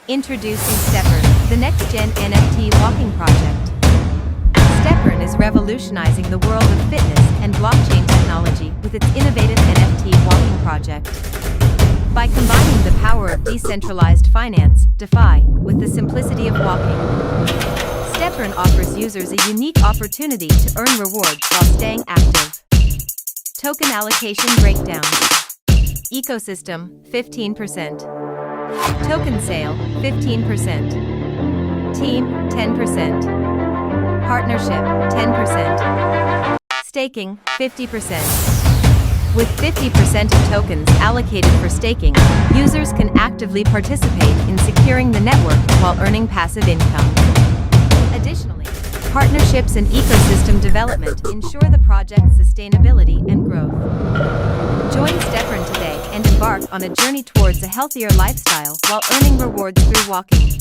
Introducing STEPEARN, the next-gen NFT walking project. STEPEARN is revolutionizing the world of fitness and blockchain technology with its innovative NFT walking project. By combining the power of decentralized finance, DeFi, with the simplicity of walking, STEPEARN offers users a unique opportunity to earn rewards while staying active. Token allocation breakdown. Ecosystem, 15%. Token sale, 15%. Team, 10%. Partnership, 10%. Staking, 50%. With 50% of tokens allocated for staking, users can actively participate in securing the network while earning passive income. Additionally, partnerships and ecosystem development ensure the project's sustainability and growth. Join STEPEARN today and embark on a journey towards a healthier lifestyle while earning rewards through walking.